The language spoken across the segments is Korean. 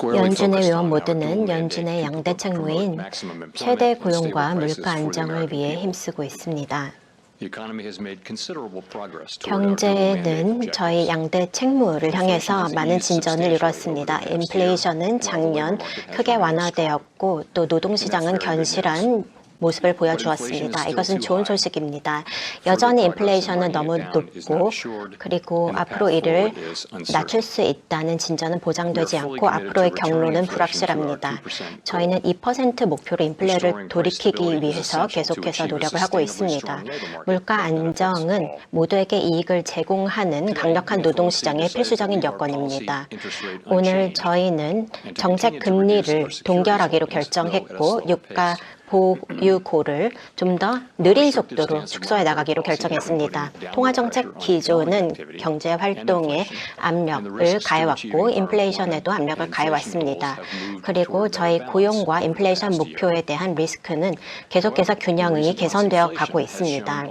연준의 위원 모두는 연준의 양대 책무인 최대 고용과 물가 안정을 위해 힘쓰고 있습니다. 경제는 저희 양대 책무를 향해서 많은 진전을 이뤘습니다. 인플레이션은 작년 크게 완화되었고 또 노동시장은 견실한 모습을 보여주었습니다. 이것은 좋은 소식입니다. 여전히 인플레이션은 너무 높고 그리고 앞으로 이를 낮출 수 있다는 진전은 보장되지 않고 앞으로의 경로는 불확실합니다. 저희는 2% 목표로 인플레를 돌이키기 위해서 계속해서 노력을 하고 있습니다. 물가 안정은 모두에게 이익을 제공하는 강력한 노동시장의 필수적인 여건입니다. 오늘 저희는 정책 금리를 동결하기로 결정했고 유가 보유고를 좀 더 느린 속도로 축소해 나가기로 결정했습니다. 통화정책 기조는 경제 활동에 압력을 가해왔고 인플레이션에도 압력을 가해왔습니다. 그리고 저희 고용과 인플레이션 목표에 대한 리스크는 계속해서 균형이 개선되어 가고 있습니다.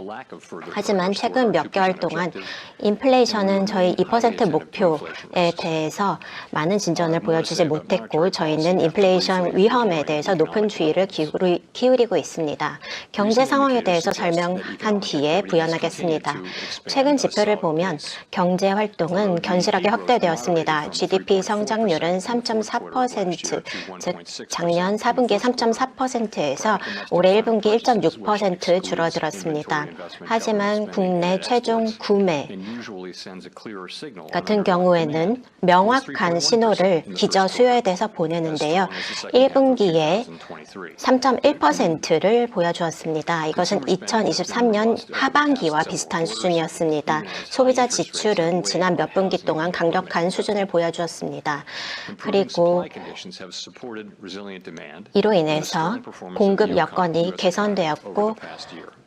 하지만 최근 몇 개월 동안 인플레이션은 저희 2% 목표에 대해서 많은 진전을 보여주지 못했고 저희는 인플레이션 위험에 대해서 높은 주의를 기울이고 있습니다. 경제 상황에 대해서 설명한 뒤에 부연하겠습니다. 최근 지표를 보면 경제 활동은 견실하게 확대되었습니다. GDP 성장률은 3.4%, 즉 작년 4분기 3.4%에서 올해 1분기 1.6% 줄어들었습니다. 하지만 국내 최종 구매 같은 경우에는 명확한 신호를 기저 수요에 대해서 보내는데요. 1분기에 3.1%를 보여주었습니다. 이것은 2023년 하반기와 비슷한 수준이었습니다. 소비자 지출은 지난 몇 분기 동안 강력한 수준을 보여주었습니다. 그리고 이로 인해서 공급 여건이 개선되었고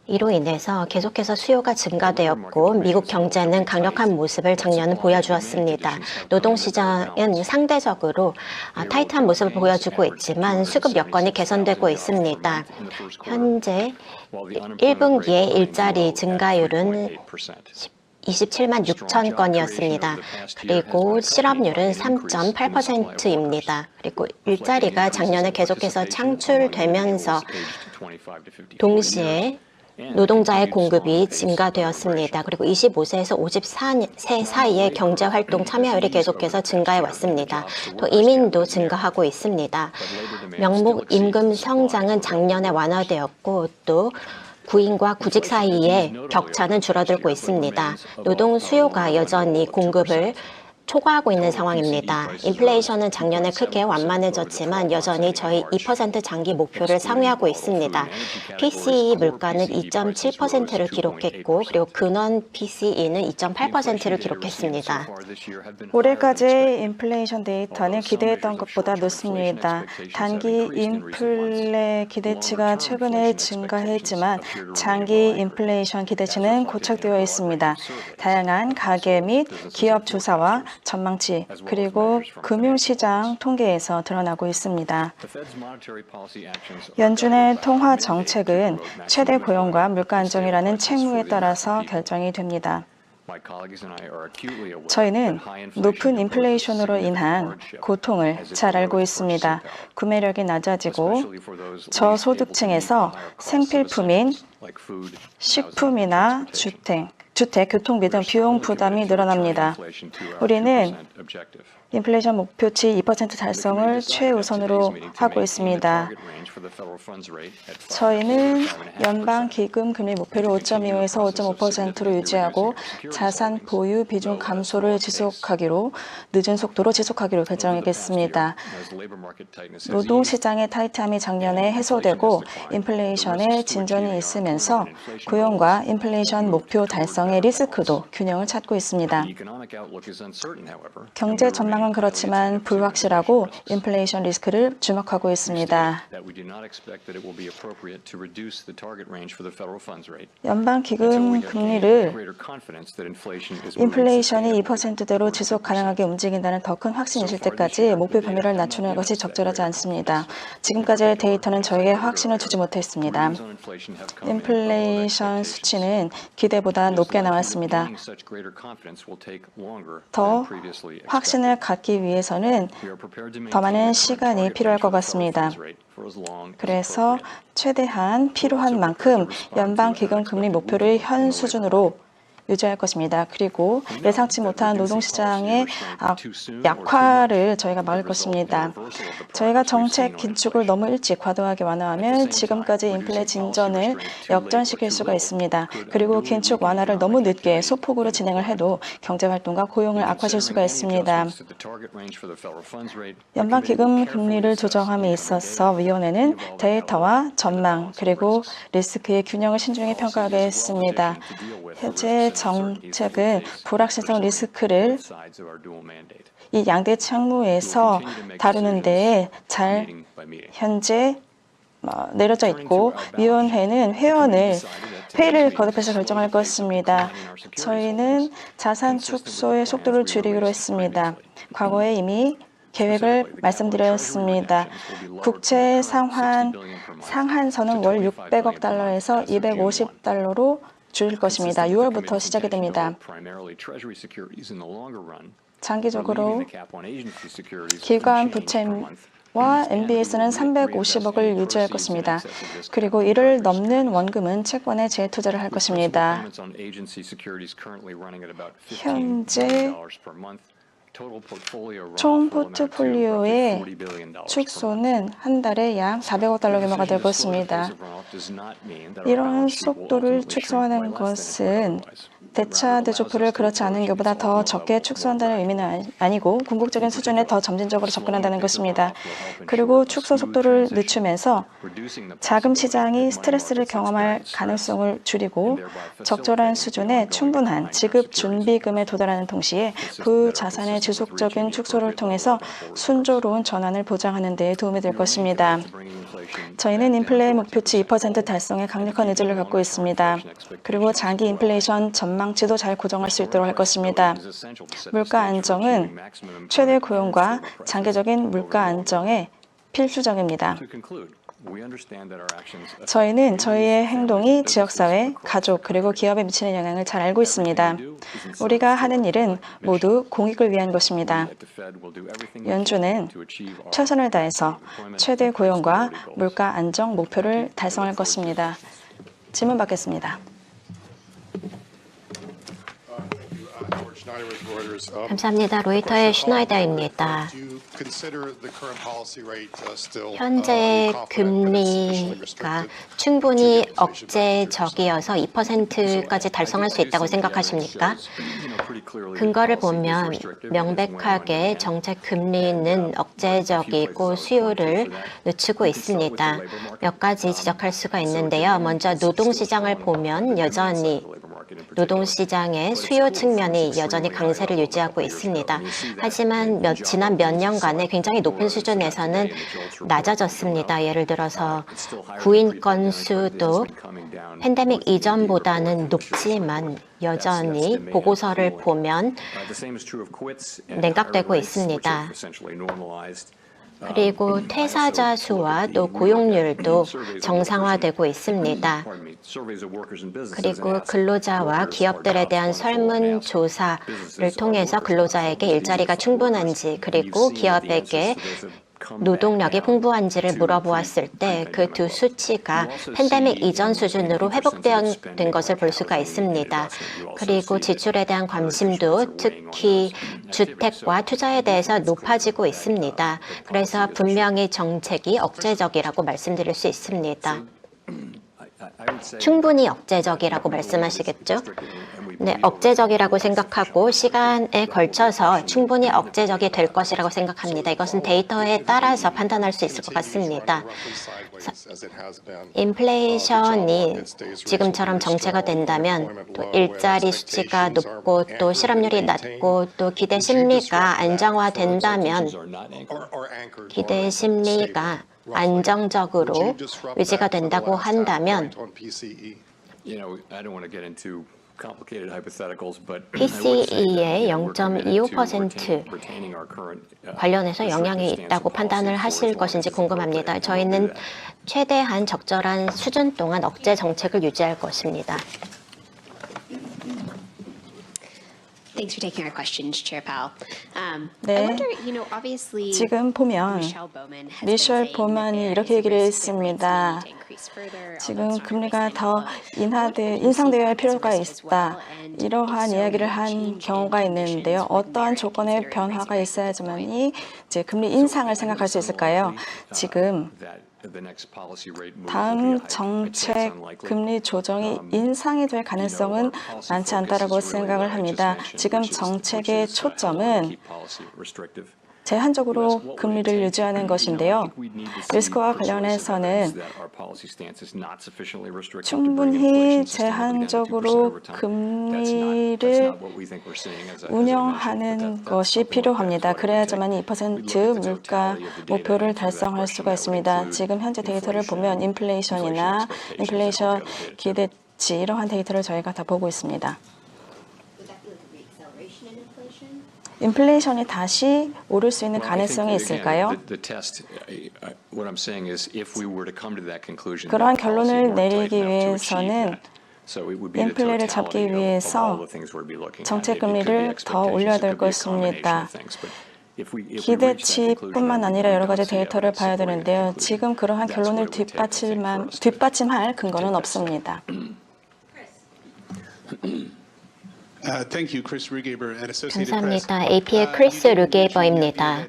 이로 인해서 계속해서 수요가 증가되었고 미국 경제는 강력한 모습을 작년은 보여주었습니다. 노동시장은 상대적으로 타이트한 모습을 보여주고 있지만 수급 여건이 개선되고 있습니다. 현재 1분기의 일자리 증가율은 27만 6천 건이었습니다. 그리고 실업률은 3.8%입니다. 그리고 일자리가 작년에 계속해서 창출되면서 동시에 노동자의 공급이 증가되었습니다. 그리고 25세에서 54세 사이의 경제활동 참여율이 계속해서 증가해 왔습니다. 또 이민도 증가하고 있습니다. 명목 임금 성장은 작년에 완화되었고 또 구인과 구직 사이의 격차는 줄어들고 있습니다. 노동 수요가 여전히 공급을 초과하고 있는 상황입니다. 인플레이션은 작년에 크게 완만해졌지만 여전히 저희 2% 장기 목표를 상회하고 있습니다. PCE 물가는 2.7%를 기록했고 그리고 근원 PCE는 2.8%를 기록했습니다. 올해까지 인플레이션 데이터는 기대했던 것보다 높습니다. 단기 인플레 기대치가 최근에 증가했지만 장기 인플레이션 기대치는 고착되어 있습니다. 다양한 가계 및 기업 조사와 전망치 그리고 금융시장 통계에서 드러나고 있습니다. 연준의 통화 정책은 최대 고용과 물가 안정이라는 책무에 따라서 결정이 됩니다. 저희는 높은 인플레이션으로 인한 고통을 잘 알고 있습니다. 구매력이 낮아지고 저소득층에서 생필품인 식품이나 주택, 교통비 등 비용 부담이 늘어납니다. 우리는 인플레이션 목표치 2% 달성을 최우선으로 하고 있습니다. 저희는 연방기금 금리 목표를 5.25에서 5.5%로 유지하고 자산 보유 비중 감소를 늦은 속도로 지속하기로 결정하겠습니다. 노동시장의 타이트함이 작년에 해소되고 인플레이션의 진전이 있으면서 고용과 인플레이션 목표 달성의 리스크도 균형을 찾고 있습니다. 경제 전망은 그렇지만 불확실하고 인플레이션 리스크를 주목하고 있습니다. 연방기금 금리를 인플레이션이 2%대로 지속 가능하게 움직인다는 더 큰 확신이 있을 때까지 목표 범위를 낮추는 것이 적절하지 않습니다. 지금까지의 데이터는 저에게 확신을 주지 못했습니다. 인플레이션 수치는 기대보다 높게 나왔습니다. 더 확신을 갖기 위해서는 더 많은 시간이 필요할 것 같습니다. 그래서 최대한 필요한 만큼 연방기금 금리 목표를 현 수준으로 유지할 것입니다. 그리고 예상치 못한 노동시장의 약화를 저희가 막을 것입니다. 저희가 정책 긴축을 너무 일찍 과도하게 완화하면 지금까지 인플레 진전을 역전시킬 수가 있습니다. 그리고 긴축 완화를 너무 늦게 소폭으로 진행을 해도 경제활동과 고용을 악화시킬 수가 있습니다. 연방기금 금리를 조정함에 있어서 위원회는 데이터와 전망 그리고 리스크의 균형을 신중히 평가하겠습니다. 현재 정책은 불확실성 리스크를 이 양대 창구에서 다루는 데에 잘 현재 내려져 있고 위원회는 회의를 거듭해서 결정할 것입니다. 저희는 자산 축소의 속도를 줄이기로 했습니다. 과거에 이미 계획을 말씀드렸습니다. 국채 상한선은 월 600억 달러에서 250달러로 줄일 것입니다. 6월부터 시작이 됩니다. 장기적으로 기관 부채와 MBS는 350억을 유지할 것입니다. 그리고 이를 넘는 원금은 채권에 재투자를 할 것입니다. 현재 총 포트폴리오의 축소는 한 달에 약 400억 달러 규모가 될 것입니다. 이런 속도를 축소하는 것은 대차 대조표를 그렇지 않은 것보다 더 적게 축소한다는 의미는 아니고 궁극적인 수준에 더 점진적으로 접근한다는 것입니다. 그리고 축소 속도를 늦추면서 자금 시장이 스트레스를 경험할 가능성을 줄이고 적절한 수준의 충분한 지급 준비금에 도달하는 동시에 부자산의 지속적인 축소를 통해서 순조로운 전환을 보장하는 데 도움이 될 것입니다. 저희는 인플레 목표치 2% 달성에 강력한 의지를 갖고 있습니다. 그리고 장기 인플레이션 전망치도 잘 고정할 수 있도록 할 것입니다. 물가 안정은 최대 고용과 장기적인 물가 안정에 필수적입니다. 저희는 저희의 행동이 지역사회, 가족, 그리고 기업에 미치는 영향을 잘 알고 있습니다. 우리가 하는 일은 모두 공익을 위한 것입니다. 연준은 최선을 다해서 최대 고용과 물가 안정 목표를 달성할 것입니다. 질문 받겠습니다. 감사합니다. 로이터의 슈나이더입니다. 현재 금리가 충분히 억제적이어서 2%까지 달성할 수 있다고 생각하십니까? 근거를 보면 명백하게 정책 금리는 억제적이고 수요를 늦추고 있습니다. 몇 가지 지적할 수가 있는데요. 먼저 노동시장을 보면 여전히 노동시장의 수요 측면이 여전히 강세를 유지하고 있습니다. 하지만 지난 몇 년간의 굉장히 높은 수준에서는 낮아졌습니다. 예를 들어서 구인 건수도 팬데믹 이전보다는 높지만 여전히 보고서를 보면 냉각되고 있습니다. 그리고 퇴사자 수와 또 고용률도 정상화되고 있습니다. 그리고 근로자와 기업들에 대한 설문조사를 통해서 근로자에게 일자리가 충분한지 그리고 기업에게 노동력이 풍부한지를 물어보았을 때 그 두 수치가 팬데믹 이전 수준으로 회복된 것을 볼 수가 있습니다. 그리고 지출에 대한 관심도 특히 주택과 투자에 대해서 높아지고 있습니다. 그래서 분명히 정책이 억제적이라고 말씀드릴 수 있습니다. 충분히 억제적이라고 말씀하시겠죠? 네, 억제적이라고 생각하고 시간에 걸쳐서 충분히 억제적이 될 것이라고 생각합니다. 이것은 데이터에 따라서 판단할 수 있을 것 같습니다. 인플레이션이 지금처럼 정체가 된다면 또 일자리 수치가 높고 또 실업률이 낮고 또 기대 심리가 안정화된다면 기대 심리가 안정적으로 유지가 된다고 한다면 PCE의 0.25% 관련해서 영향이 있다고 판단을 하실 것인지 궁금합니다. 저희는 최대한 적절한 수준 동안 억제 정책을 유지할 것입니다. Thanks for taking our questions, Chair Powell. I 네. wonder, obviously, 지금 보면 미셸 보만이 이렇게 얘기를 했습니다. 지금 금리가 더 인상되어야 할 필요가 있다. 이러한 이야기를 한 경우가 있는데요. 어떠한 조건의 변화가 있어야지만이 이제 금리 인상을 생각할 수 있을까요? 지금 다음 정책 금리 조정이 인상이 될 가능성은 많지 않다라고 생각을 합니다. 지금 정책의 초점은 제한적으로 금리를 유지하는 것인데요. 리스크와 관련해서는 충분히 제한적으로 금리를 운영하는 것이 필요합니다. 그래야지만 2% 물가 목표를 달성할 수가 있습니다. 지금 현재 데이터를 보면 인플레이션이나 인플레이션 기대치 이러한 데이터를 저희가 다 보고 있습니다. 인플레이션이 다시 오를 수 있는 가능성이 있을까요? 그러한 결론을 내리기 위해서는 인플레를 잡기 위해서 정책 금리를 더 올려야 될 것입니다. 기대치뿐만 아니라 여러 가지 데이터를 봐야 되는데요. 지금 그러한 결론을 뒷받침할 근거는 없습니다. 감사합니다. AP의 크리스 루게이버입니다.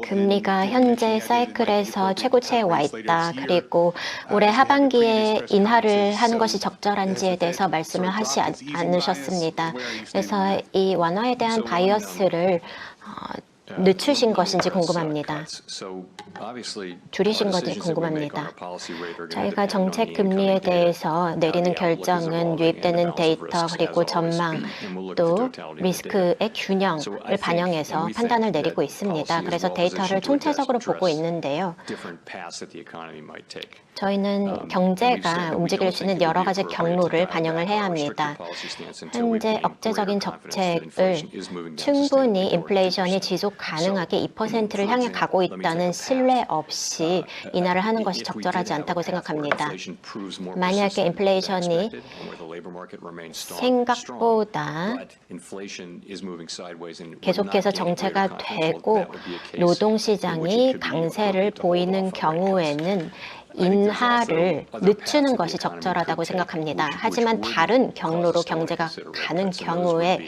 금리가 현재 사이클에서 최고치에 와 있다. 그리고 올해 하반기에 인하를 하는 것이 적절한지에 대해서 말씀을 하지 않으셨습니다. 그래서 이 완화에 대한 바이어스를 늦추신 것인지 궁금합니다. 줄이신 것인지 궁금합니다. 저희가 정책 금리에 대해서 내리는 결정은 유입되는 데이터 그리고 전망 또 리스크의 균형을 반영해서 판단을 내리고 있습니다. 그래서 데이터를 총체적으로 보고 있는데요. 저희는 경제가 움직일 수 있는 여러 가지 경로를 반영을 해야 합니다. 현재 억제적인 정책을 충분히 인플레이션이 지속 가능하게 2%를 향해 가고 있다는 신뢰 없이 인하를 하는 것이 적절하지 않다고 생각합니다. 만약에 인플레이션이 생각보다 계속해서 정체가 되고 노동시장이 강세를 보이는 경우에는 인하를 늦추는 것이 적절하다고 생각합니다. 하지만 다른 경로로 경제가 가는 경우에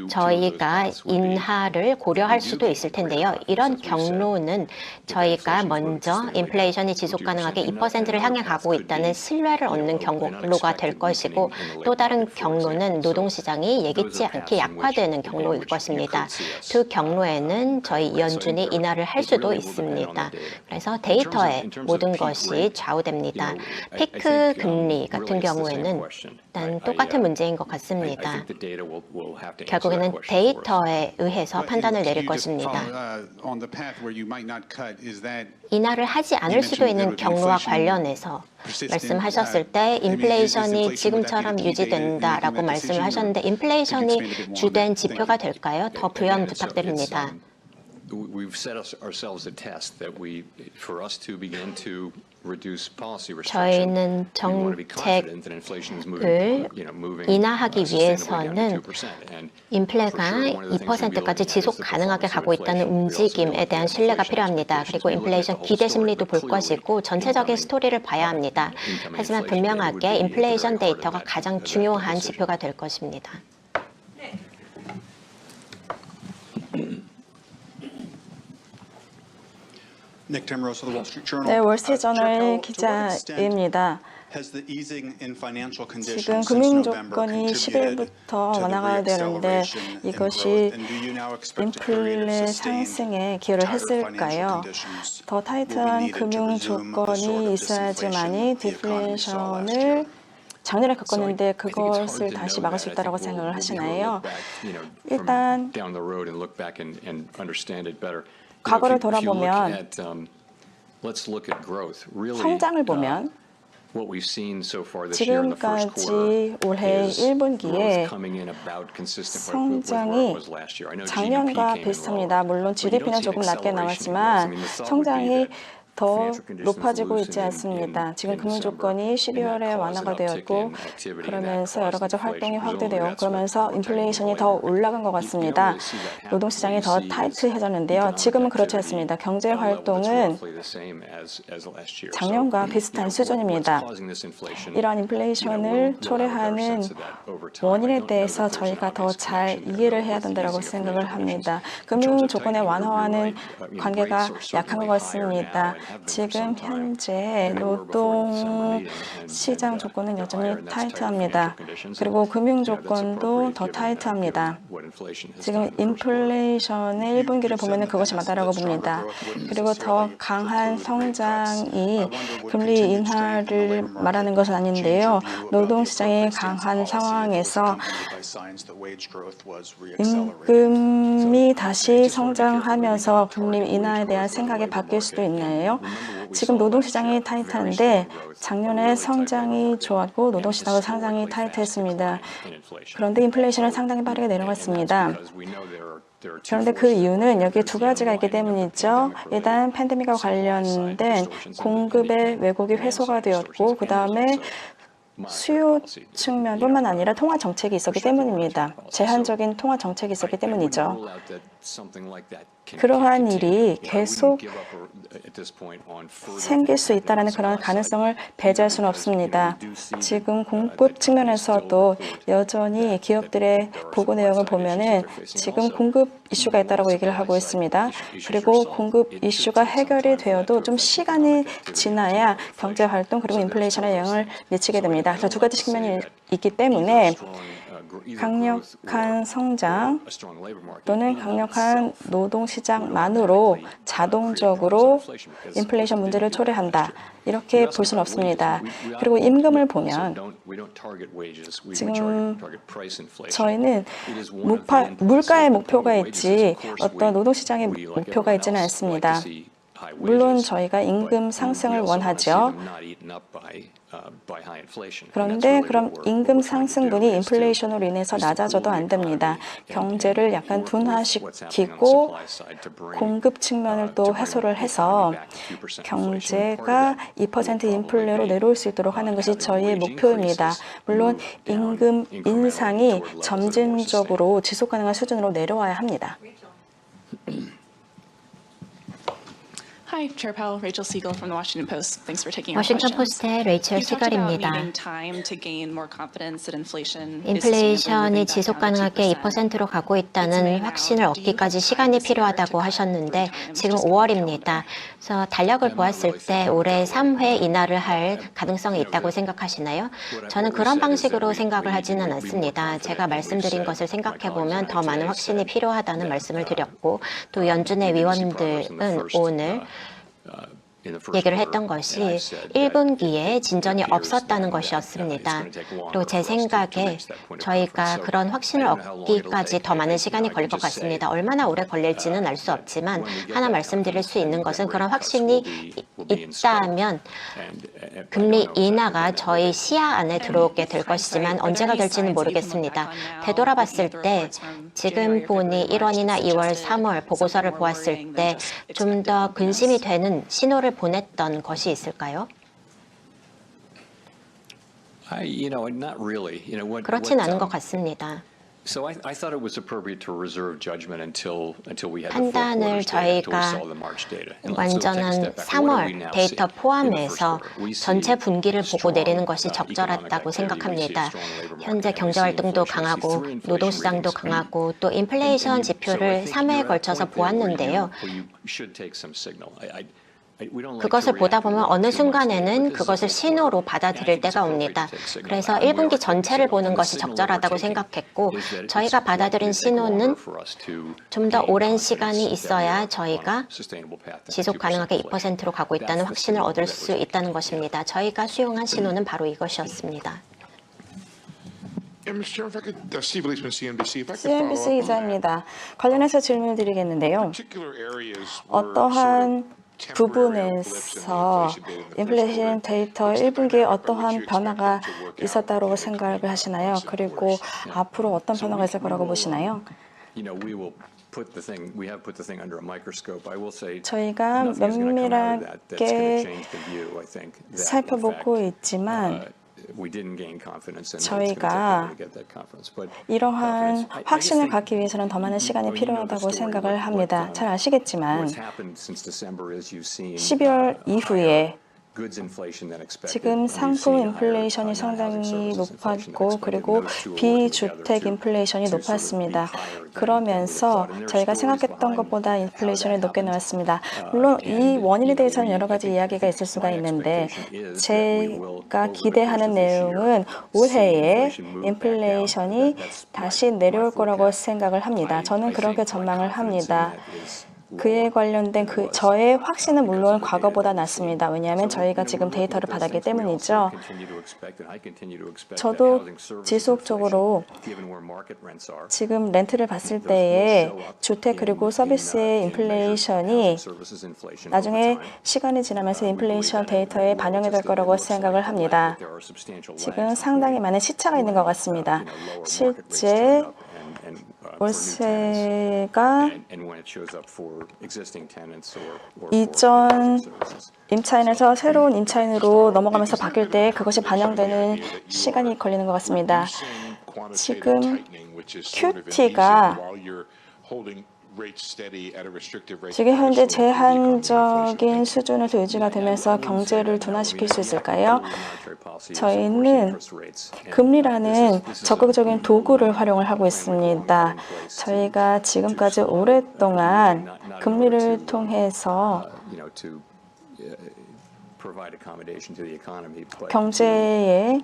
저희가 인하를 고려할 수도 있을 텐데요. 이런 경로는 저희가 먼저 인플레이션이 지속 가능하게 2%를 향해 가고 있다는 신뢰를 얻는 경로가 될 것이고 또 다른 경로는 노동시장이 예기치 않게 약화되는 경로일 것입니다. 두 경로에는 저희 연준이 인하를 할 수도 있습니다. 그래서 데이터에 모든 것이 좌우됩니다. 피크 금리 같은 경우에는 일단 똑같은 문제인 것 같습니다. 결국에는 데이터에 의해서 판단을 내릴 것입니다. 인하를 하지 않을 수도 있는 경로와 관련해서 말씀하셨을 때 인플레이션이 지금처럼 유지된다라고 말씀을 하셨는데 인플레이션이 주된 지표가 될까요? 더 부연 부탁드립니다. 저희는 정책을 인하하기 위해서는 인플레가 2%까지 지속 가능하게 가고 있다는 움직임에 대한 신뢰가 필요합니다. 그리고 인플레이션 기대 심리도 볼 것이고 전체적인 스토리를 봐야 합니다. 하지만 분명하게 인플레이션 데이터가 가장 중요한 지표가 될 것입니다. 네, 월스트리트저널 기자입니다. 지금 금융 조건이 10일부터 완화가 되는데 이것이 인플레 상승에 기여를 했을까요? 더 타이트한 금융 조건이 있어야지만이 디플레이션을 작년에 겪었는데 그것을 다시 막을 수 있다고 생각을 하시나요? 일단 과거를 돌아보면 성장을 보면 지금까지 올해 1분기에 성장이 작년과 비슷합니다. 물론 GDP는 조금 낮게 나왔지만 성장이 더 높아지고 있지 않습니다. 지금 금융 조건이 12월에 완화가 되었고 그러면서 여러 가지 활동이 확대되어 그러면서 인플레이션이 더 올라간 것 같습니다. 노동시장이 더 타이트해졌는데요. 지금은 그렇지 않습니다. 경제 활동은 작년과 비슷한 수준입니다. 이러한 인플레이션을 초래하는 원인에 대해서 저희가 더 잘 이해를 해야 된다고 생각을 합니다. 금융 조건의 완화와는 관계가 약한 것 같습니다. 지금 현재 노동 시장 조건은 여전히 타이트합니다. 그리고 금융 조건도 더 타이트합니다. 지금 인플레이션의 1분기를 보면 그것이 맞다라고 봅니다. 그리고 더 강한 성장이 금리 인하를 말하는 것은 아닌데요. 노동시장이 강한 상황에서 임금이 다시 성장하면서 금리 인하에 대한 생각이 바뀔 수도 있나요? 지금 노동시장이 타이트한데 작년에 성장이 좋았고 노동시장도 상당히 타이트했습니다. 그런데 인플레이션은 상당히 빠르게 내려갔습니다. 그런데 그 이유는 여기 두 가지가 있기 때문이죠. 일단 팬데믹과 관련된 공급의 왜곡이 회수가 되었고 그 다음에 수요 측면뿐만 아니라 통화 정책이 있었기 때문입니다. 제한적인 통화 정책이 있었기 때문이죠. 그러한 일이 계속 생길 수 있다는 그런 가능성을 배제할 수는 없습니다. 지금 공급 측면에서도 여전히 기업들의 보고 내용을 보면은 지금 공급 이슈가 있다고 얘기를 하고 있습니다. 그리고 공급 이슈가 해결이 되어도 좀 시간이 지나야 경제 활동 그리고 인플레이션에 영향을 미치게 됩니다. 그래서 두 가지 측면이 있기 때문에 강력한 성장 또는 강력한 노동시장만으로 자동적으로 인플레이션 문제를 초래한다. 이렇게 볼 수는 없습니다. 그리고 임금을 보면 지금 저희는 물가의 목표가 있지 어떤 노동시장의 목표가 있지는 않습니다. 물론 저희가 임금 상승을 원하죠. 그런데 그럼 임금 상승분이 인플레이션으로 인해서 낮아져도 안 됩니다. 경제를 약간 둔화시키고 공급 측면을 또 해소를 해서 경제가 2% 인플레로 내려올 수 있도록 하는 것이 저희의 목표입니다. 물론 임금 인상이 점진적으로 지속 가능한 수준으로 내려와야 합니다. Hi, Chair Powell, Rachel Siegel from the Washington Post. Thanks for taking our 워싱턴 questions. 포스트의 레이첼 You talked about 시갈입니다. needing time to gain more confidence that inflation is 인플레이션이 sustainably 지속 moving back 가능하게 down to 2%. 2%로 가고 있다는 확신을 얻기까지 시간이 필요하다고 하셨는데 지금 5월입니다. 그래서 달력을 보았을 때 올해 3회 인하를 할 가능성이 있다고 생각하시나요? 저는 그런 방식으로 생각을 하지는 않습니다. 제가 말씀드린 것을 생각해보면 더 많은 확신이 필요하다는 말씀을 드렸고 또 연준의 위원들은 오늘 얘기를 했던 것이 1분기에 진전이 없었다는 것이었습니다. 그리고 제 생각에 저희가 그런 확신을 얻기까지 더 많은 시간이 걸릴 것 같습니다. 얼마나 오래 걸릴지는 알 수 없지만 하나 말씀드릴 수 있는 것은 그런 확신이 있다면 금리 인하가 저희 시야 안에 들어오게 될 것이지만 언제가 될지는 모르겠습니다. 되돌아봤을 때 지금 보니 1월이나 2월, 3월 보고서를 보았을 때 좀 더 근심이 되는 신호를 보냈던 것이 있을까요? 그렇진 않은 것 같습니다. 판단을 저희가 완전한 3월 데이터 포함해서 전체 분기를 보고 내리는 것이 적절하다고 생각합니다. 현재 경제활동도 강하고 노동시장도 강하고 또 인플레이션 지표를 3회에 걸쳐서 보았는데요. 그것을 보다 보면 어느 순간에는 그것을 신호로 받아들일 때가 옵니다. 그래서 1분기 전체를 보는 것이 적절하다고 생각했고 저희가 받아들인 신호는 좀 더 오랜 시간이 있어야 저희가 지속 가능하게 2%로 가고 있다는 확신을 얻을 수 있다는 것입니다. 저희가 수용한 신호는 바로 이것이었습니다. CNBC 기자입니다. 관련해서 질문을 드리겠는데요. 어떠한 부분에서 인플레이션 데이터 1분기에 어떠한 변화가 있었다고 생각을 하시나요? 그리고 앞으로 어떤 변화가 있을 거라고 보시나요? 저희가 면밀하게 살펴보고 있지만 저희가 이러한 확신을 갖기 위해서는 더 많은 시간이 필요하다고 생각을 합니다. 잘 아시겠지만 12월 이후에 지금 상품 인플레이션이 상당히 높았고 그리고 비주택 인플레이션이 높았습니다. 그러면서 저희가 생각했던 것보다 인플레이션이 높게 나왔습니다. 물론 이 원인에 대해서는 여러 가지 이야기가 있을 수가 있는데 제가 기대하는 내용은 올해에 인플레이션이 다시 내려올 거라고 생각을 합니다. 저는 그렇게 전망을 합니다. 그에 관련된 저의 확신은 물론 과거보다 낮습니다. 왜냐하면 저희가 지금 데이터를 받았기 때문이죠. 저도 지속적으로 지금 렌트를 봤을 때에 주택 그리고 서비스의 인플레이션이 나중에 시간이 지나면서 인플레이션 데이터에 반영이 될 거라고 생각을 합니다. 지금 상당히 많은 시차가 있는 것 같습니다. 실제 월세가 이전 임차인에서 새로운 임차인으로 넘어가면서 바뀔 때 그것이 반영되는 시간이 걸리는 것 같습니다. 지금 QT가 지금 현재 제한적인 수준에서 유지가 되면서 경제를 둔화시킬 수 있을까요? 저희는 금리라는 적극적인 도구를 활용을 하고 있습니다. 저희가 지금까지 오랫동안 금리를 통해서 경제의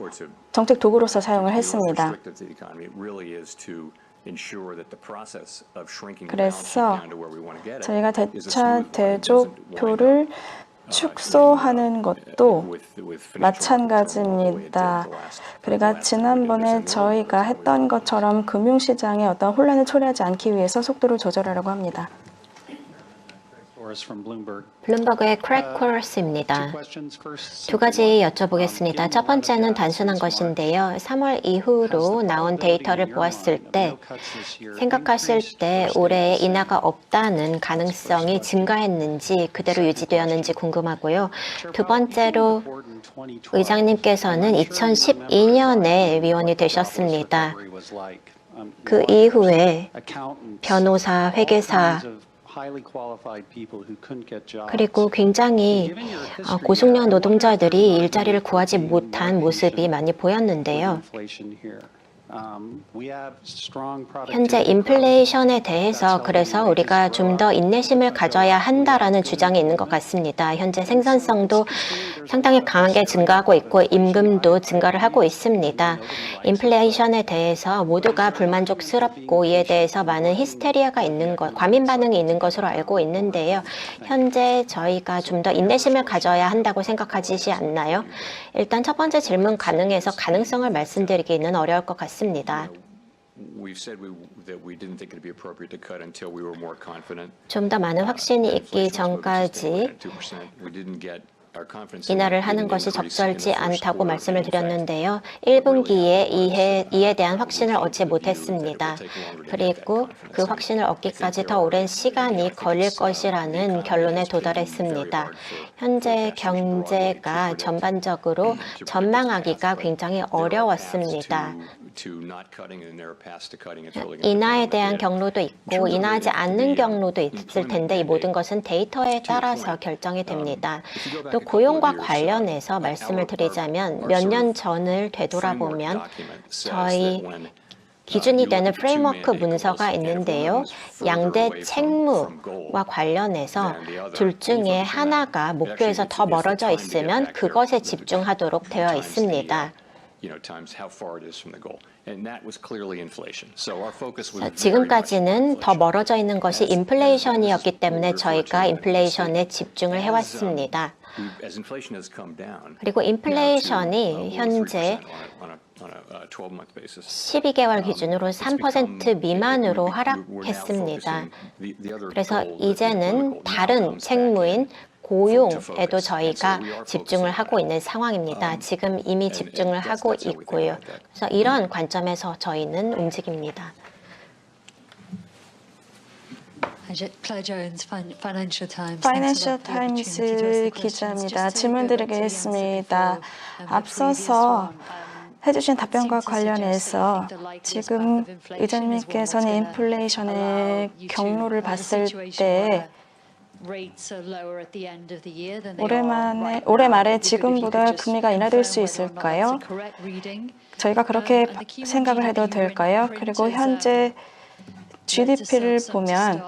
정책 도구로서 사용을 했습니다. 그래서 저희가 대차 대조표를 축소하는 것도 마찬가지입니다. 그러니까 지난번에 저희가 했던 것처럼 금융시장에 어떤 혼란을 초래하지 않기 위해서 속도를 조절하려고 합니다. 블룸버그의 크랙 코러스입니다. 두 가지 여쭤보겠습니다. 첫 번째는 단순한 것인데요. 3월 이후로 나온 데이터를 보았을 때 생각하실 때 올해 인하가 없다는 가능성이 증가했는지 그대로 유지되었는지 궁금하고요. 두 번째로 의장님께서는 2012년에 위원이 되셨습니다. 그 이후에 변호사, 회계사 그리고 굉장히 고숙련 노동자들이 일자리를 구하지 못한 모습이 많이 보였는데요. 현재 인플레이션에 대해서 그래서 우리가 좀 더 인내심을 가져야 한다라는 주장이 있는 것 같습니다. 현재 생산성도 상당히 강하게 증가하고 있고 임금도 증가를 하고 있습니다. 인플레이션에 대해서 모두가 불만족스럽고 이에 대해서 많은 히스테리아가 있는 것, 과민 반응이 있는 것으로 알고 있는데요. 현재 저희가 좀 더 인내심을 가져야 한다고 생각하시지 않나요? 일단 첫 번째 질문 가능해서 가능성을 말씀드리기는 어려울 것 같습니다. 좀 더 많은 확신이 있기 전까지 인하를 하는 것이 적절치 않다고 말씀을 드렸는데요. 1분기에 이에 대한 확신을 얻지 못했습니다. 그리고 그 확신을 얻기까지 더 오랜 시간이 걸릴 것이라는 결론에 도달했습니다. 현재 경제가 전반적으로 전망하기가 굉장히 어려웠습니다. 인하에 대한 경로도 있고 인하하지 않는 경로도 있을 텐데 이 모든 것은 데이터에 따라서 결정이 됩니다. 또 고용과 관련해서 말씀을 드리자면 몇 년 전을 되돌아보면 저희 기준이 되는 프레임워크 문서가 있는데요. 양대 책무와 관련해서 둘 중에 하나가 목표에서 더 멀어져 있으면 그것에 집중하도록 되어 있습니다. 지금까지는 더 멀어져 있는 것이 인플레이션이었기 때문에 저희가 인플레이션에 집중을 해왔습니다. 그리고 인플레이션이 현재 12개월 기준으로 3% 미만으로 하락했습니다. 그래서 이제는 다른 책무인 고용에도 저희가 집중을 하고 있는 상황입니다. 지금 이미 집중을 하고 있고요. 그래서 이런 관점에서 저희는 움직입니다. Claire Jones, Financial Times. 파이낸셜 타임스 기자입니다. 질문 드리겠습니다. 앞서서 해주신 답변과 관련해서 지금 의장님께서는 인플레이션의 경로를 봤을 때 올해 말에 지금보다 금리가 인하될 수 있을까요? 저희가 그렇게 생각을 해도 될까요? 그리고 현재 GDP를 보면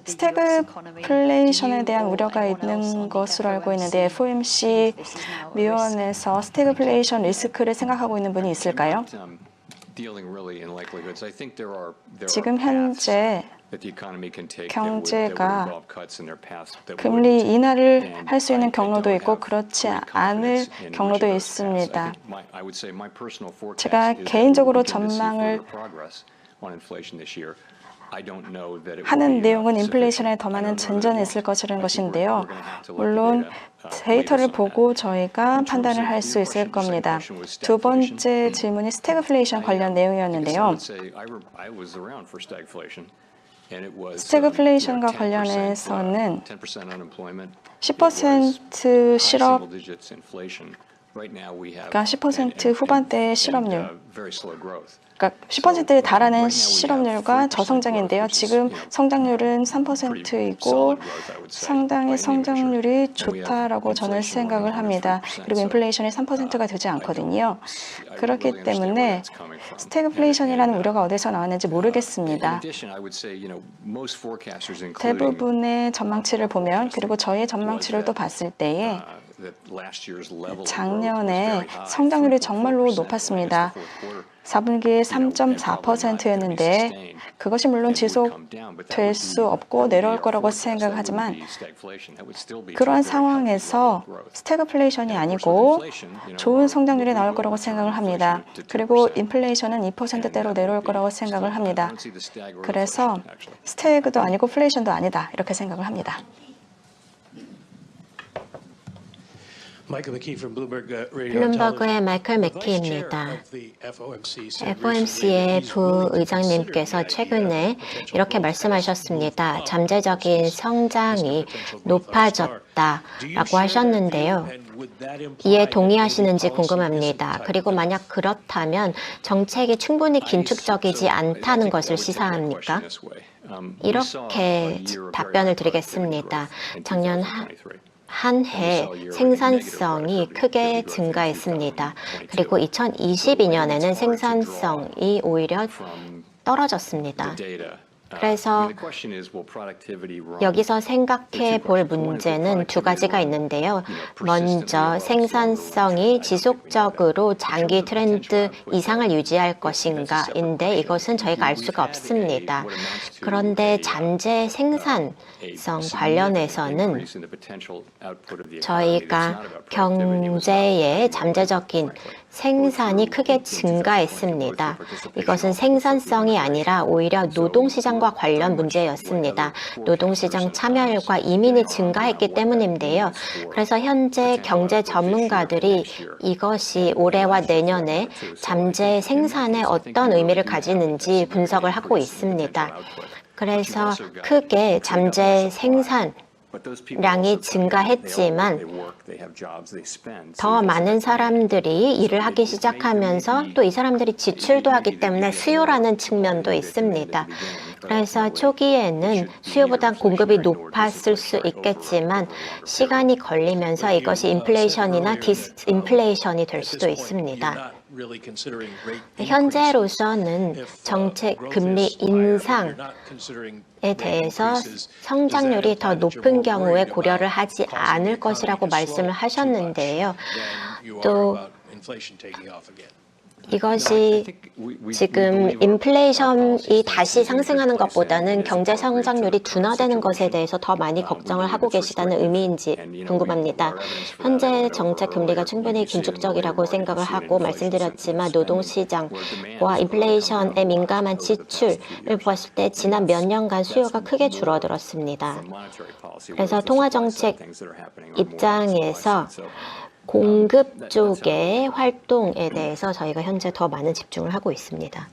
스태그플레이션에 대한 우려가 있는 것으로 알고 있는데 FOMC 위원회에서 스태그플레이션 리스크를 생각하고 있는 분이 있을까요? 지금 현재 경제가 금리 인하를 할 수 있는 경로도 있고 그렇지 않을 경로도 있습니다. 제가 개인적으로 전망을 하는 내용은 인플레이션에 더 많은 진전이 있을 것이라는 것인데요. 물론 데이터를 보고 저희가 판단을 할 수 있을 겁니다. 두 번째 질문이 스태그플레이션 관련 내용이었는데요. 스태그플레이션과 관련해서는 10% 실업, 그러니까 10% 후반대의 실업률, 그러니까 10%에 달하는 실업률과 저성장인데요. 지금 성장률은 3%이고 상당히 성장률이 좋다라고 저는 생각을 합니다. 그리고 인플레이션이 3%가 되지 않거든요. 그렇기 때문에 스태그플레이션이라는 우려가 어디서 나왔는지 모르겠습니다. 대부분의 전망치를 보면 그리고 저희의 전망치를 또 봤을 때에 작년에 성장률이 정말로 높았습니다. 4분기에 3.4%였는데 그것이 물론 지속될 수 없고 내려올 거라고 생각하지만 그러한 상황에서 스태그플레이션이 아니고 좋은 성장률이 나올 거라고 생각을 합니다. 그리고 인플레이션은 2%대로 내려올 거라고 생각을 합니다. 그래서 스태그도 아니고 플레이션도 아니다 이렇게 생각을 합니다. 블룸버그의 마이클 맥키입니다. FOMC의 부의장님께서 최근에 이렇게 말씀하셨습니다. 잠재적인 성장이 높아졌다라고 하셨는데요. 이에 동의하시는지 궁금합니다. 그리고 만약 그렇다면 정책이 충분히 긴축적이지 않다는 것을 시사합니까? 이렇게 답변을 드리겠습니다. 작년 한 해 생산성이 크게 증가했습니다. 그리고 2022년에는 생산성이 오히려 떨어졌습니다. 그래서 여기서 생각해 볼 문제는 두 가지가 있는데요. 먼저 생산성이 지속적으로 장기 트렌드 이상을 유지할 것인가인데 이것은 저희가 알 수가 없습니다. 그런데 잠재 생산성 관련해서는 저희가 경제의 잠재적인 생산이 크게 증가했습니다. 이것은 생산성이 아니라 오히려 노동시장과 관련 문제였습니다. 노동시장 참여율과 이민이 증가했기 때문인데요. 그래서 현재 경제 전문가들이 이것이 올해와 내년에 잠재 생산에 어떤 의미를 가지는지 분석을 하고 있습니다. 그래서 크게 잠재 생산량이 증가했지만 더 많은 사람들이 일을 하기 시작하면서 또 이 사람들이 지출도 하기 때문에 수요라는 측면도 있습니다. 그래서 초기에는 수요보다 공급이 높았을 수 있겠지만 시간이 걸리면서 이것이 인플레이션이나 디스인플레이션이 될 수도 있습니다. 현재로서는 정책 금리 인상에 대해서 성장률이 더 높은 경우에 고려를 하지 않을 것이라고 말씀을 하셨는데요. 또 이것이 지금 인플레이션이 다시 상승하는 것보다는 경제 성장률이 둔화되는 것에 대해서 더 많이 걱정을 하고 계시다는 의미인지 궁금합니다. 현재 정책 금리가 충분히 긴축적이라고 생각을 하고 말씀드렸지만 노동시장과 인플레이션에 민감한 지출을 보았을 때 지난 몇 년간 수요가 크게 줄어들었습니다. 그래서 통화정책 입장에서 공급 쪽의 활동에 대해서 저희가 현재 더 많은 집중을 하고 있습니다.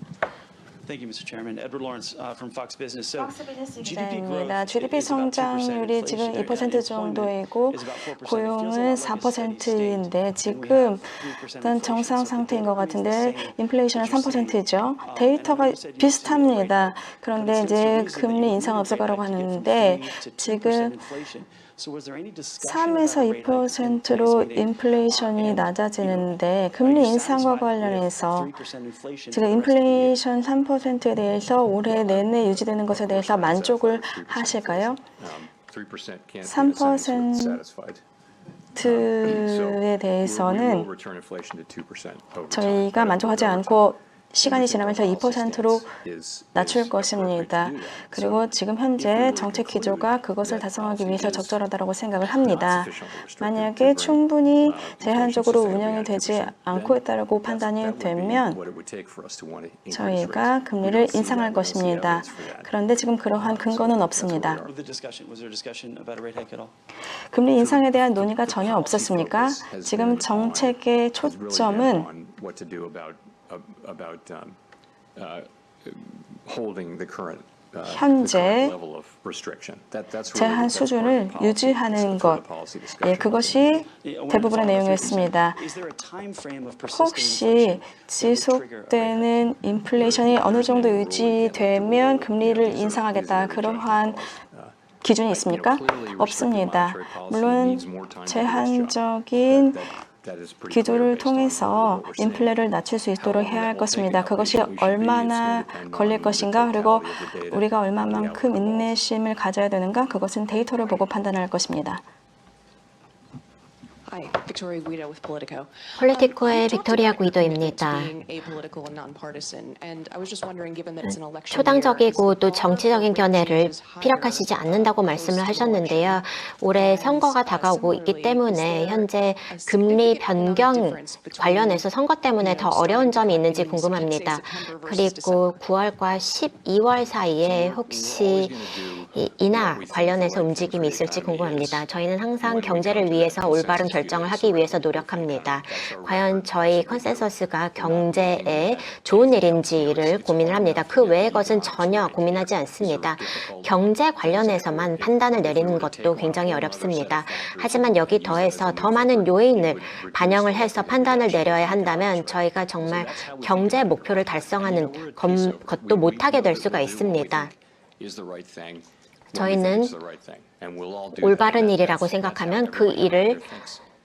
Thank you, Mr. Chairman. Edward Lawrence from Fox Business. So, 팍스 비즈니스 GDP 기자입니다. growth GDP is about 2%. 성장률이 지금 Inflation 2% 정도이고 고용은 4%인데 지금 일단 정상 상태인 것 같은데 인플레이션은 3%죠. 데이터가 비슷합니다. 그런데 이제 금리 인상 없을 거라고 하는데 지금 3에서 2%로 인플레이션이 낮아지는데 금리 인상과 관련해서 지금 인플레이션 3%에 대해서 올해 내내 유지되는 것에 대해서 만족을 하실까요? 3%에 대해서는 저희가 만족하지 않고 시간이 지나면서 2%로 낮출 것입니다. 그리고 지금 현재 정책 기조가 그것을 달성하기 위해서 적절하다고 생각을 합니다. 만약에 충분히 제한적으로 운영이 되지 않고 있다고 판단이 되면 저희가 금리를 인상할 것입니다. 그런데 지금 그러한 근거는 없습니다. 금리 인상에 대한 논의가 전혀 없었습니까? 지금 정책의 초점은 현재 제한 수준을 유지하는 것, 그것이 대부분의 내용이었습니다. 혹시 지속되는 인플레이션이 어느 정도 유지되면 금리를 인상하겠다, 그러한 기준이 있습니까? 없습니다. 물론 제한적인 기조를 통해서 인플레를 낮출 수 있도록 해야 할 것입니다. 그것이 얼마나 걸릴 것인가, 그리고 우리가 얼마만큼 인내심을 가져야 되는가, 그것은 데이터를 보고 판단할 것입니다. Hi, Victoria Guido with Politico. 폴리티코의 빅토리아 구이도입니다. 초당적이고 또 정치적인 견해를 피력하시지 않는다고 말씀을 하셨는데요. 올해 선거가 다가오고 있기 때문에 현재 금리 변경 관련해서 선거 때문에 더 어려운 점이 있는지 궁금합니다. 그리고 9월과 12월 사이에 혹시 이 인하 관련해서 움직임이 있을지 궁금합니다. 저희는 항상 경제를 위해서 올바른 결정을 하기 위해서 노력합니다. 과연 저희 컨센서스가 경제에 좋은 일인지를 고민을 합니다. 그 외의 것은 전혀 고민하지 않습니다. 경제 관련해서만 판단을 내리는 것도 굉장히 어렵습니다. 하지만 여기 더해서 더 많은 요인을 반영을 해서 판단을 내려야 한다면 저희가 정말 경제 목표를 달성하는 것도 못하게 될 수가 있습니다. 저희는 올바른 일이라고 생각하면 그 일을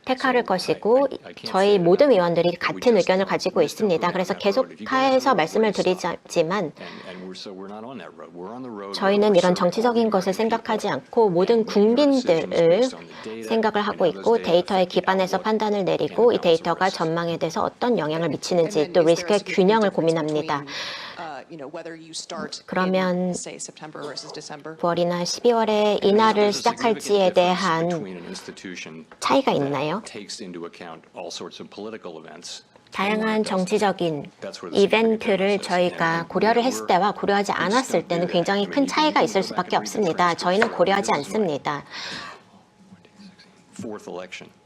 택할 것이고 저희 모든 위원들이 같은 의견을 가지고 있습니다. 그래서 계속해서 말씀을 드리지만 저희는 이런 정치적인 것을 생각하지 않고 모든 국민들을 생각을 하고 있고 데이터에 기반해서 판단을 내리고 이 데이터가 전망에 대해서 어떤 영향을 미치는지 또 리스크의 균형을 고민합니다. 그러면 9월이나 12월에 인하를 시작할지에 대한 차이가 있나요? 다양한 정치적인 이벤트를 저희가 고려를 했을 때와 고려하지 않았을 때는 굉장히 큰 차이가 있을 수밖에 없습니다. 저희는 고려하지 않습니다.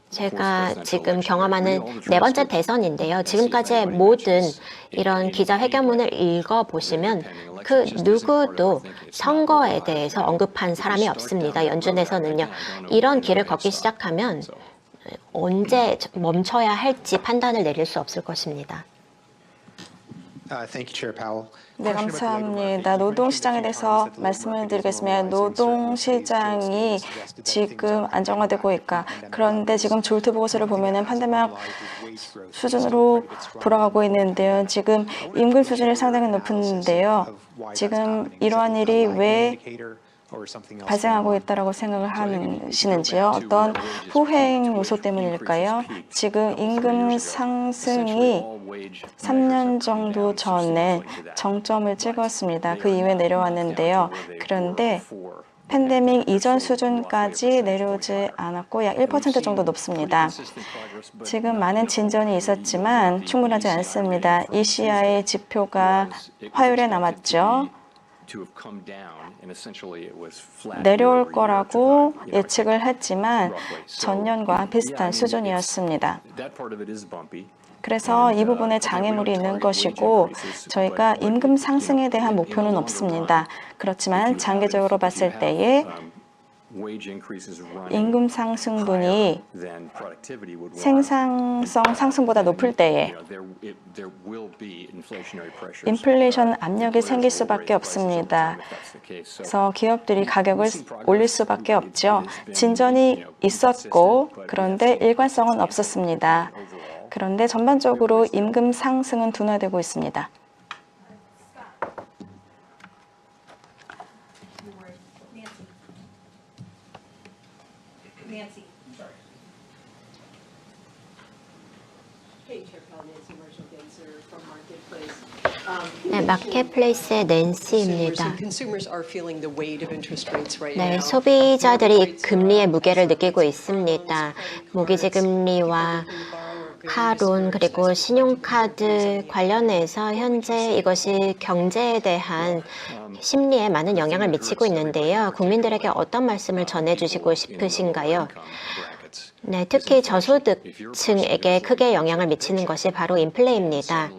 제가 지금 경험하는 네 번째 대선인데요. 지금까지의 모든 이런 기자회견문을 읽어보시면 그 누구도 선거에 대해서 언급한 사람이 없습니다. 연준에서는요. 이런 길을 걷기 시작하면 언제 멈춰야 할지 판단을 내릴 수 없을 것입니다. 네, 감사합니다. 노동시장에 대해서 말씀을 드리겠습니다. 노동시장이 지금 안정화되고 있까? 그런데 지금 졸트 보고서를 보면은 팬데믹 수준으로 돌아가고 있는데요. 지금 임금 수준이 상당히 높은데요. 지금 이러한 일이 왜 발생하고 있다고 생각을 하시는지요? 어떤 후행 요소 때문일까요? 지금 임금 상승이 3년 정도 전에 정점을 찍었습니다. 그 이후에 내려왔는데요. 그런데 팬데믹 이전 수준까지 내려오지 않았고 약 1% 정도 높습니다. 지금 많은 진전이 있었지만 충분하지 않습니다. ECI 지표가 화요일에 남았죠. 내려올 거라고 예측을 했지만 전년과 비슷한 수준이었습니다. 그래서 이 부분에 장애물이 있는 것이고 저희가 임금 상승에 대한 목표는 없습니다. 그렇지만 장기적으로 봤을 때에 임금 상승분이 생산성 상승보다 높을 때에 인플레이션 압력이 생길 수밖에 없습니다. 그래서 기업들이 가격을 올릴 수밖에 없죠. 진전이 있었고 그런데 일관성은 없었습니다. 그런데 전반적으로 임금 상승은 둔화되고 있습니다. 네, 마켓플레이스의 낸시입니다. 네, 소비자들이 금리의 무게를 느끼고 있습니다. 모기지 금리와 카론 그리고 신용카드 관련해서 현재 이것이 경제에 대한 심리에 많은 영향을 미치고 있는데요. 국민들에게 어떤 말씀을 전해주시고 싶으신가요? 네, 특히 저소득층에게 크게 영향을 미치는 것이 바로 인플레입니다.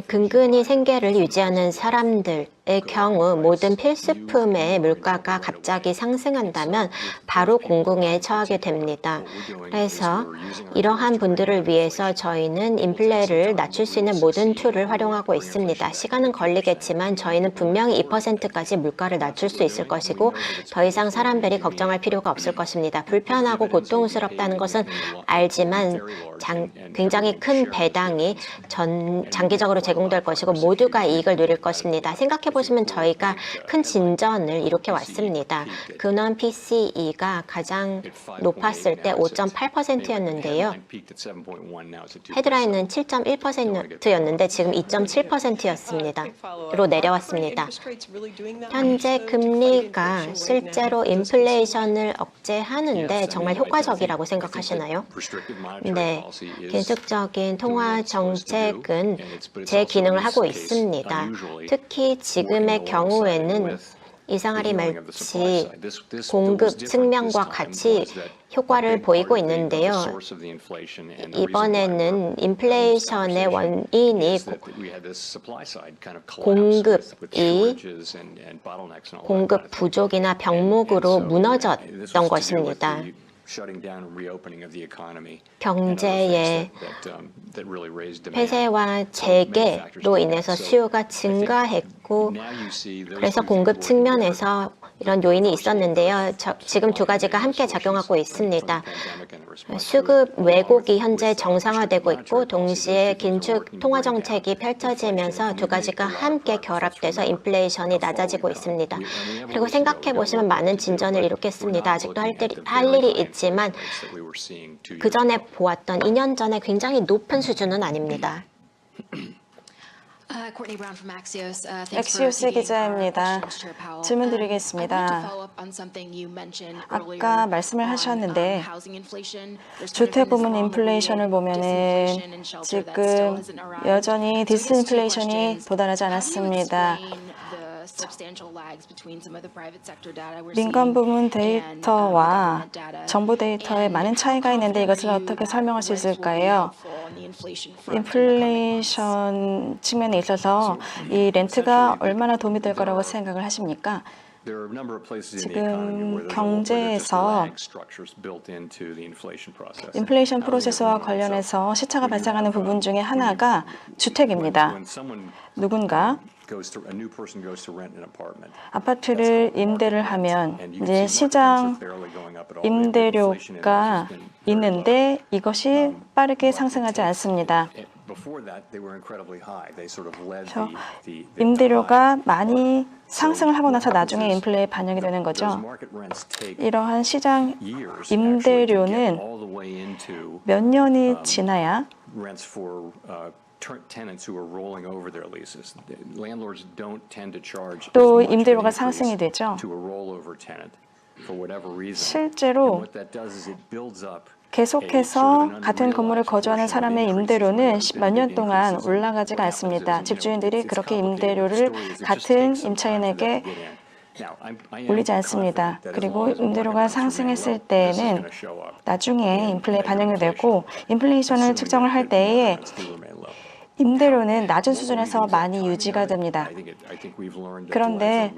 근근히 생계를 유지하는 사람들의 경우 모든 필수품의 물가가 갑자기 상승한다면 바로 공공에 처하게 됩니다. 그래서 이러한 분들을 위해서 저희는 인플레를 낮출 수 있는 모든 툴을 활용하고 있습니다. 시간은 걸리겠지만 저희는 분명히 2%까지 물가를 낮출 수 있을 것이고 더 이상 사람들이 걱정할 필요가 없을 것입니다. 불편하고 고통스럽다는 것은 알지만 굉장히 큰 배당이 장기적으로 제공될 것이고 모두가 이익을 누릴 것입니다. 생각해보시면 저희가 큰 진전을 이렇게 왔습니다. 근원 PCE가 가장 높았을 때 5.8%였는데요. 헤드라인은 7.1%였는데 지금 2.7%였습니다. 로 내려왔습니다. 현재 금리가 실제로 인플레이션을 억제하는데 정말 효과적이라고 생각하시나요? 네, 긴축적인 통화 정책은 제 기능을 하고 있습니다. 특히 지금의 경우에는 이상하리 말치 공급 측면과 같이 효과를 보이고 있는데요. 이번에는 인플레이션의 원인이 공급 부족이나 병목으로 무너졌던 것입니다. 경제의 폐쇄와 재개로 인해서 수요가 증가했고 그래서 공급 측면에서 이런 요인이 있었는데요. 지금 두 가지가 함께 작용하고 있습니다. 수급 왜곡이 현재 정상화되고 있고 동시에 긴축 통화 정책이 펼쳐지면서 두 가지가 함께 결합돼서 인플레이션이 낮아지고 있습니다. 그리고 생각해 보시면 많은 진전을 이룩했습니다. 아직도 할 일이 있지만 그 전에 보았던 2년 전에 굉장히 높은 수준은 아닙니다. Courtney Brown from Axios. 엑시오스 기자입니다. 질문 드리겠습니다. 아까 말씀을 하셨는데 주택 부문 인플레이션을 보면은 지금 여전히 디스인플레이션이 도달하지 않았습니다. 민간 부문 데이터와 정부 데이터에 많은 차이가 있는데 이것을 어떻게 설명할 수 있을까요? 인플레이션 측면에 있어서 이 렌트가 얼마나 도움이 될 거라고 생각을 하십니까? 지금 경제에서 인플레이션 프로세스와 관련해서 시차가 발생하는 부분 중에 하나가 주택입니다. 누군가 아파트를 임대를 하면 이제 시장 임대료가 있는데 이것이 빠르게 상승하지 않습니다. 임대료가 많이 상승을 하고 나서 나중에 인플레에 반영이 되는 거죠. 이러한 시장 임대료는 몇 년이 지나야 또 임대료가 상승이 되죠. 실제로 계속해서 같은 건물에 거주하는 사람의 임대료는 몇 년 동안 올라가지가 않습니다. 집주인들이 그렇게 임대료를 같은 임차인에게 올리지 않습니다. 그리고 임대료가 상승했을 때에는 나중에 인플레에 반영이 되고 인플레이션을 측정을 할 때에 임대료는 낮은 수준에서 많이 유지가 됩니다. 그런데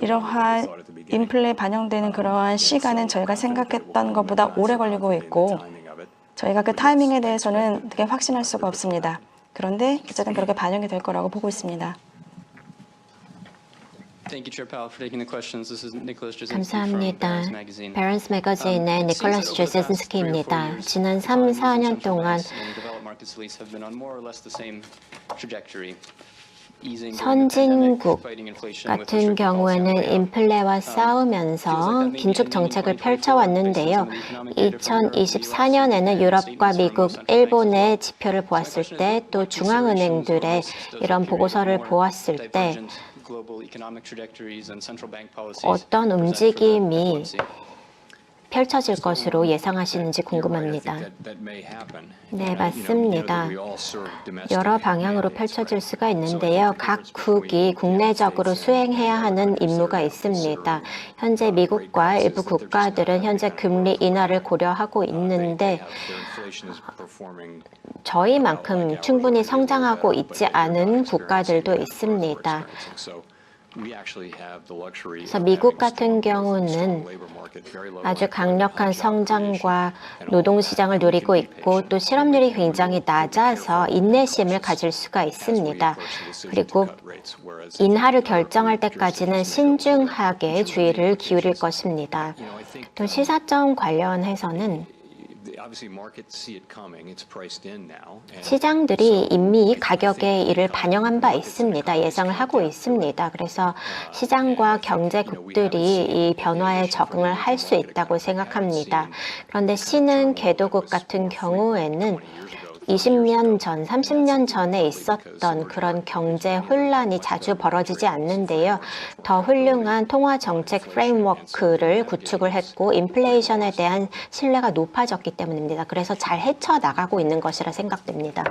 이러한 인플레에 반영되는 그러한 시간은 저희가 생각했던 것보다 오래 걸리고 있고 저희가 그 타이밍에 대해서는 되게 확신할 수가 없습니다. 그런데 어쨌든 그렇게 반영이 될 거라고 보고 있습니다. 감사합니다. Barron's Magazine의 니콜라스 제세슨스키입니다. 지난 3, 4년 동안 선진국 같은 경우에는 인플레와 싸우면서 긴축 정책을 펼쳐왔는데요. 2024년에는 유럽과 미국, 일본의 지표를 보았을 때 또 중앙은행들의 이런 보고서를 보았을 때 어떤 움직임이 펼쳐질 것으로 예상하시는지 궁금합니다. 네, 맞습니다. 여러 방향으로 펼쳐질 수가 있는데요. 각 국이 국내적으로 수행해야 하는 임무가 있습니다. 현재 미국과 일부 국가들은 현재 금리 인하를 고려하고 있는데 저희만큼 충분히 성장하고 있지 않은 국가들도 있습니다. 그래서 미국 같은 경우는 아주 강력한 성장과 노동시장을 누리고 있고 또 실업률이 굉장히 낮아서 인내심을 가질 수가 있습니다. 그리고 인하를 결정할 때까지는 신중하게 주의를 기울일 것입니다. 또 시사점 관련해서는 시장들이 이미 가격에 이를 반영한 바 있습니다. 예상을 하고 있습니다. 그래서 시장과 경제국들이 이 변화에 적응을 할 수 있다고 생각합니다. 그런데 신흥 개도국 같은 경우에는 20년 전, 30년 전에 있었던 그런 경제 혼란이 자주 벌어지지 않는데요. 더 훌륭한 통화 정책 프레임워크를 구축을 했고 인플레이션에 대한 신뢰가 높아졌기 때문입니다. 그래서 잘 헤쳐나가고 있는 것이라 생각됩니다.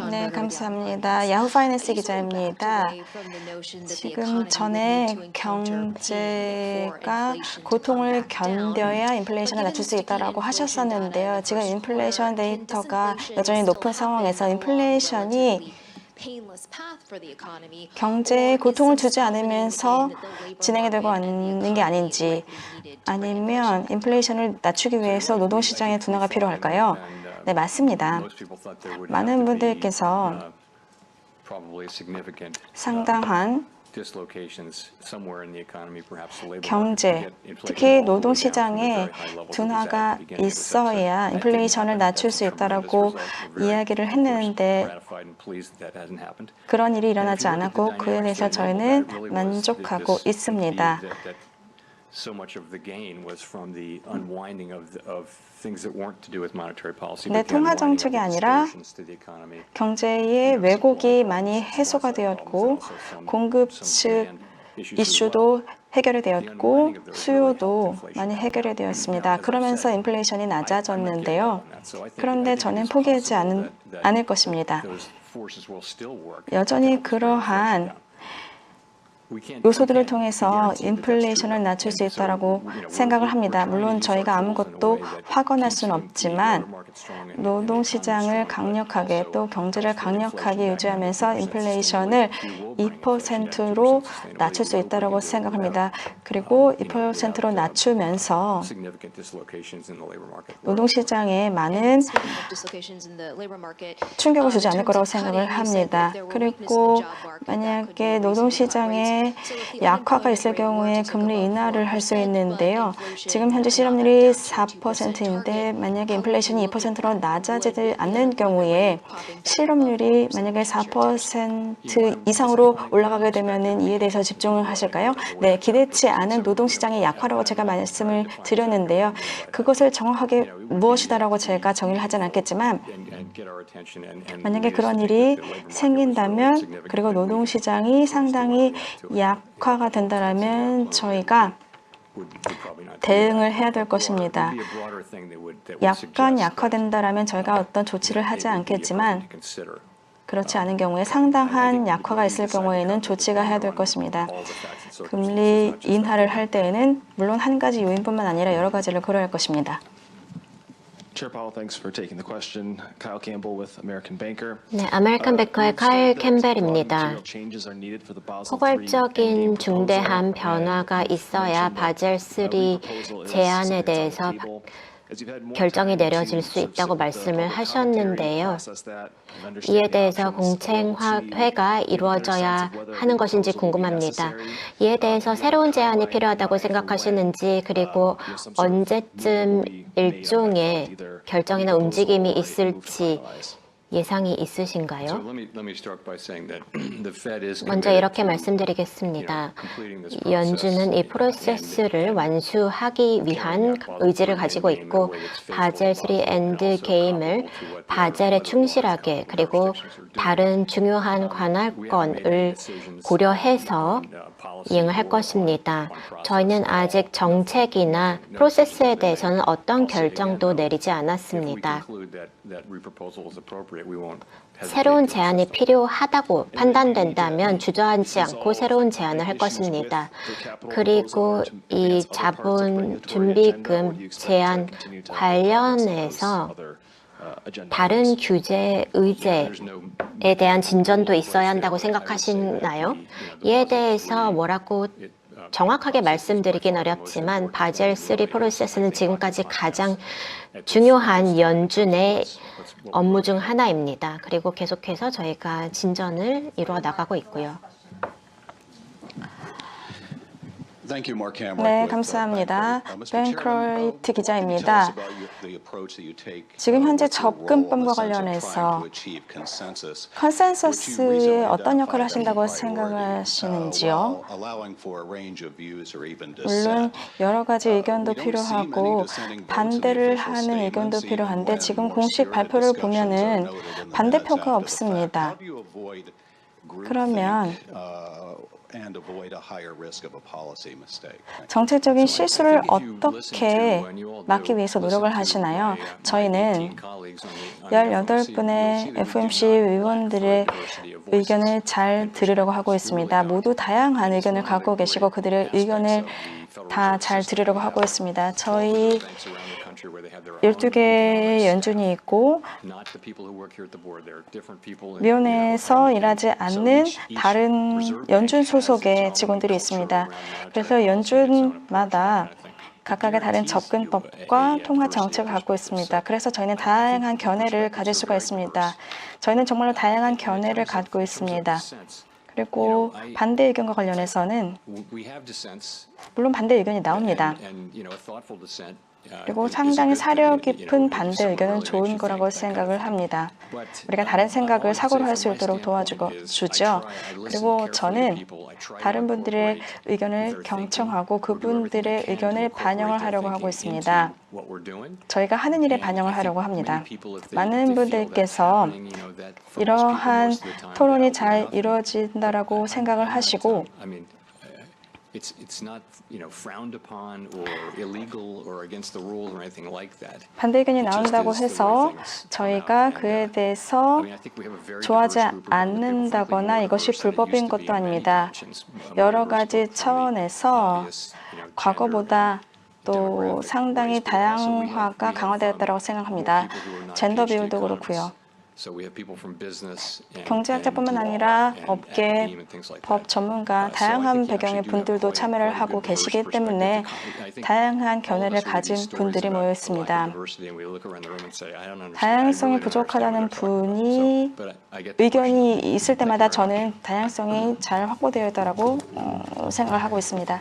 네, 감사합니다. 야후 파이낸스 기자입니다. 지금 전에 경제가 고통을 견뎌야 인플레이션을 낮출 수 있다고 하셨었는데요. 지금 인플레이션 데이터가 여전히 높은 상황에서 인플레이션이 경제에 고통을 주지 않으면서 진행이 되고 있는 게 아닌지 아니면 인플레이션을 낮추기 위해서 노동시장의 둔화가 필요할까요? 네, 맞습니다. 많은 분들께서 상당한 경제, 특히 노동시장에 둔화가 있어야 인플레이션을 낮출 수 있다고 이야기를 했는데 그런 일이 일어나지 않았고 그에 대해서 저희는 만족하고 있습니다. 네, 통화 정책이 아니라 경제의 왜곡이 많이 해소가 되었고 공급 측 이슈도 해결이 되었고 수요도 많이 해결이 되었습니다. 그러면서 인플레이션이 낮아졌는데요. 그런데 저는 포기하지 않을 것입니다. 여전히 그러한 요소들을 통해서 인플레이션을 낮출 수 있다고 생각을 합니다. 물론 저희가 아무것도 확언할 수는 없지만 노동시장을 강력하게 또 경제를 강력하게 유지하면서 인플레이션을 2%로 낮출 수 있다고 생각합니다. 그리고 2%로 낮추면서 노동시장에 많은 충격을 주지 않을 거라고 생각을 합니다. 그리고 만약에 노동시장에 약화가 있을 경우에 금리 인하를 할 수 있는데요. 지금 현재 실업률이 4%인데 만약에 인플레이션이 2%로 낮아지지 않는 경우에 실업률이 만약에 4% 이상으로 올라가게 되면 이에 대해서 집중을 하실까요? 네, 기대치 않은 노동시장의 약화라고 제가 말씀을 드렸는데요. 그것을 정확하게 무엇이다라고 제가 정의를 하진 않겠지만 만약에 그런 일이 생긴다면 그리고 노동시장이 상당히 약화가 된다면 저희가 대응을 해야 될 것입니다. 약간 약화된다면 저희가 어떤 조치를 하지 않겠지만 그렇지 않은 경우에 상당한 약화가 있을 경우에는 조치가 해야 될 것입니다. 금리 인하를 할 때에는 물론 한 가지 요인뿐만 아니라 여러 가지를 고려할 것입니다. Chair Powell, thanks for taking the question. Kyle Campbell with American Banker. 네, 아메리칸 베커의 카일 캠벨입니다. 포괄적인 중대한 변화가 있어야 바젤 3 제안에 대해서 결정이 내려질 수 있다고 말씀을 하셨는데요. 이에 대해서 공청회가 이루어져야 하는 것인지 궁금합니다. 이에 대해서 새로운 제안이 필요하다고 생각하시는지, 그리고 언제쯤 일종의 결정이나 움직임이 있을지 예상이 있으신가요? 먼저 이렇게 말씀드리겠습니다. 연준은 이 프로세스를 완수하기 위한 의지를 가지고 있고, 바젤 3 엔드 게임을 바젤에 충실하게, 그리고 다른 중요한 관할권을 고려해서 이행을 할 것입니다. 저희는 아직 정책이나 프로세스에 대해서는 어떤 결정도 내리지 않았습니다. 새로운 제안이 필요하다고 판단된다면 주저하지 않고 새로운 제안을 할 것입니다. 그리고 이 자본 준비금 제안 관련해서 다른 규제 의제에 대한 진전도 있어야 한다고 생각하시나요? 이에 대해서 뭐라고 정확하게 말씀드리긴 어렵지만 바젤 3 프로세스는 지금까지 가장 중요한 연준의 업무 중 하나입니다. 그리고 계속해서 저희가 진전을 이루어 나가고 있고요. 네, 감사합니다. 벤 크로이트 기자입니다. 지금 현재 접근법과 관련해서 컨센서스에 어떤 역할을 하신다고 생각하시는지요? 물론 여러 가지 의견도 필요하고 반대를 하는 의견도 필요한데 지금 공식 발표를 보면은 반대표가 없습니다. 그러면 정책적인 실수를 어떻게 막기 위해서 노력을 하시나요? 저희는 18분의 FOMC 의원들의 의견을 잘 들으려고 하고 있습니다. 모두 다양한 의견을 갖고 계시고 그들의 의견을 다 잘 들으려고 하고 있습니다. 저희 12개의 연준이 있고 위원회에서 일하지 않는 다른 연준 소속의 직원들이 있습니다. 그래서 연준마다 각각의 다른 접근법과 통화 정책을 갖고 있습니다. 그래서 저희는 다양한 견해를 가질 수가 있습니다. 저희는 정말로 다양한 견해를 갖고 있습니다. 그리고 반대 의견과 관련해서는 물론 반대 의견이 나옵니다. 그리고 상당히 사려 깊은 반대 의견은 좋은 거라고 생각을 합니다. 우리가 다른 생각을 사고로 할 수 있도록 도와주죠. 그리고 저는 다른 분들의 의견을 경청하고 그분들의 의견을 반영을 하려고 하고 있습니다. 저희가 하는 일에 반영을 하려고 합니다. 많은 분들께서 이러한 토론이 잘 이루어진다라고 생각을 하시고 반대 의견이 나온다고 해서 저희가 그에 대해서 좋아하지 않는다거나 이것이 불법인 것도 아닙니다. 여러 가지 차원에서 과거보다 또 상당히 다양화가 강화되었다고 생각합니다. 젠더 비율도 그렇고요. 경제학자뿐만 아니라 업계, 법 전문가, 다양한 배경의 분들도 참여를 하고 계시기 때문에 다양한 견해를 가진 분들이 모여 있습니다. 다양성이 부족하다는 분이 의견이 있을 때마다 저는 다양성이 잘 확보되어 있다고 생각을 하고 있습니다.